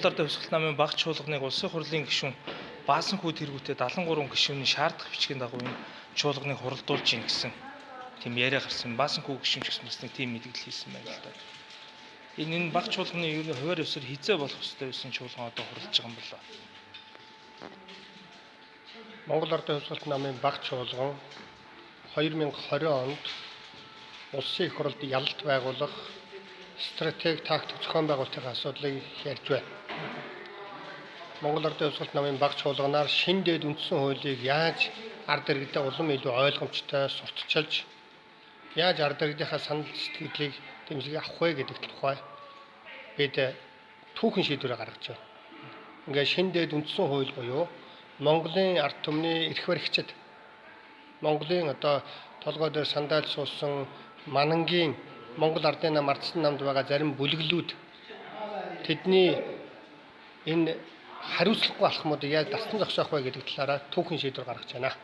Ардын Хувьсгалт намын баг чуулганыг улсын хурлын гишүүн Баасан хүүд тэргүүтээ 73 гишүүний шаардах бичгийн дагуу энэ чуулганыг хуралдуулж ийн гэсэн тийм яриа гарсан. Баасан хүү гишүүн ч гэсэн бас нэг тийм мэдээлэл хийсэн байна л да. Энэ баг чуулганы ер нь хуваар ёсоор хизээ болох ёстой байсан чуулган одоо хуралдаж байгаа юм болоо. Монгол Ардын Хувьсгалт намын баг чуулган 2020 онд улсын их хурлд ялалт байгуулах стратеги тактик зохион байгуулалтын асуудлыг ярьж байна. Монгол Ардын Хувьсгалт намын баг чуулганаар шин дэд үндсэн хуулийг яаж ард иргэдэд улам илүү ойлгомжтой сурталчилж, яаж ард иргэдийнхаа санал сэтгэлийг дэмжлэг авах вэ гэдэг тухай бид түүхэн шийдвэрээ гаргаж байна. Ингээд шин дэд үндсэн хууль буюу Монголын ард түмний эрх баригчид, Монголын одоо толгой дээр сандаль суусан манангийн Монгол Ардын нам ардсан намд байгаа зарим бүлэглүүд тэдний энэ хариуцлагагүй алхмуудыг яаж дасан зогсоох вэ гэдэг талаараа түүхэн шийдвэр гаргаж байна.